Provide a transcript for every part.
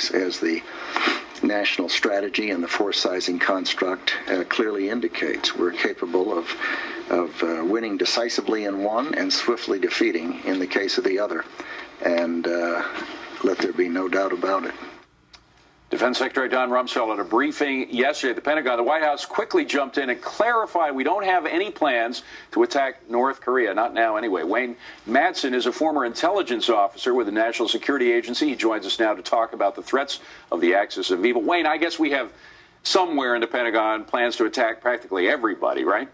as the national strategy and the force sizing construct clearly indicates. We're capable of winning decisively in one and swiftly defeating in the case of the other. And let there be no doubt about it. Defense Secretary Don Rumsfeld at a briefing yesterday at the Pentagon. The White House quickly jumped in and clarified we don't have any plans to attack North Korea, not now anyway. Wayne Madsen is a former intelligence officer with the National Security Agency. He joins us now to talk about the threats of the axis of evil. Wayne, I guess we have somewhere in the Pentagon plans to attack practically everybody, right?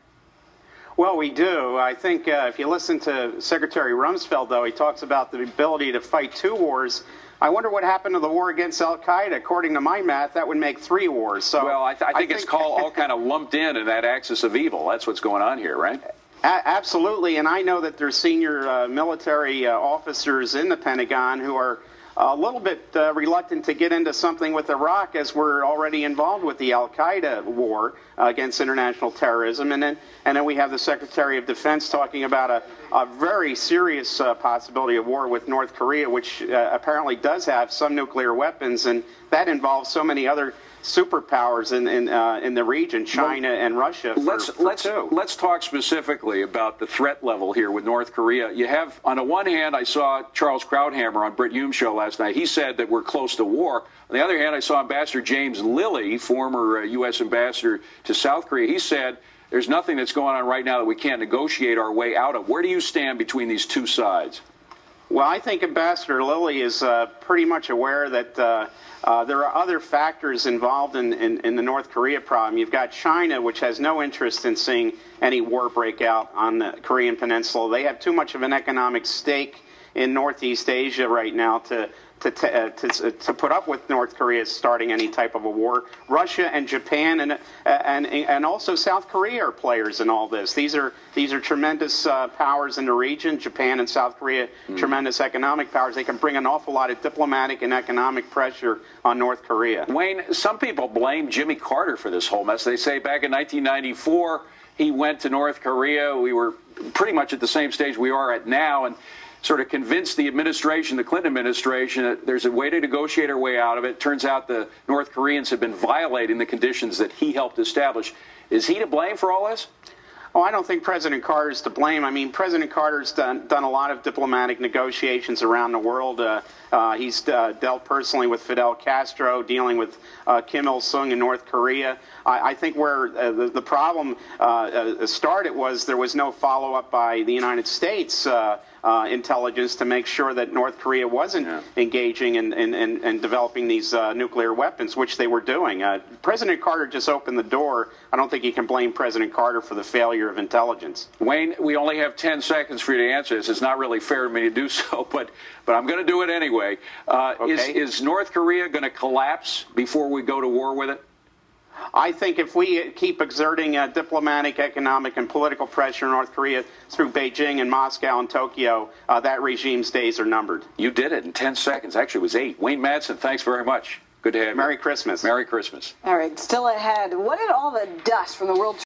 Well, we do. I think if you listen to Secretary Rumsfeld, though, he talks about the ability to fight 2 wars. I wonder what happened to the war against al-Qaeda. According to my math, that would make 3 wars. So well, I think it's all kind of lumped in that axis of evil. That's what's going on here, right? Absolutely. And I know that there's senior military officers in the Pentagon who are a little bit reluctant to get into something with Iraq, as we're already involved with the al-Qaeda war against international terrorism. And then we have the Secretary of Defense talking about a very serious possibility of war with North Korea, which apparently does have some nuclear weapons, and that involves so many other superpowers in the region, China and Russia. Let's talk specifically about the threat level here with North Korea. You have, on the one hand, I saw Charles Krauthammer on Brit Hume's show last night. He said that we're close to war. On the other hand, I saw Ambassador James Lilly, former U.S. ambassador to South Korea. He said there's nothing that's going on right now that we can't negotiate our way out of. Where do you stand between these two sides? Well, I think Ambassador Lilly is pretty much aware that there are other factors involved in the North Korea problem. You've got China, which has no interest in seeing any war break out on the Korean Peninsula. They have too much of an economic stake in Northeast Asia right now to put up with North Korea starting any type of a war. Russia and Japan and also South Korea are players in all this. These are tremendous powers in the region. Japan and South Korea, tremendous economic powers. They can bring an awful lot of diplomatic and economic pressure on North Korea. Wayne, some people blame Jimmy Carter for this whole mess. They say back in 1994 he went to North Korea. We were pretty much at the same stage we are at now, and sort of convinced the administration, the Clinton administration, that there's a way to negotiate our way out of it. Turns out the North Koreans have been violating the conditions that he helped establish. Is he to blame for all this? Oh, I don't think President Carter's to blame. I mean, President Carter's done a lot of diplomatic negotiations around the world. He's dealt personally with Fidel Castro, dealing with Kim Il-sung in North Korea. I think where the problem started was there was no follow-up by the United States intelligence to make sure that North Korea wasn't engaging in developing these nuclear weapons, which they were doing. President Carter just opened the door. I don't think you can blame President Carter for the failure of intelligence. Wayne, we only have 10 seconds for you to answer this. It's not really fair to me to do so, but I'm going to do it anyway. Okay. Is North Korea going to collapse before we go to war with it? I think if we keep exerting diplomatic, economic, and political pressure on North Korea through Beijing and Moscow and Tokyo, that regime's days are numbered. You did it in 10 seconds. Actually, it was 8. Wayne Madsen, thanks very much. Good to have you. Merry Christmas. Merry Christmas. All right, still ahead. What did all the dust from the World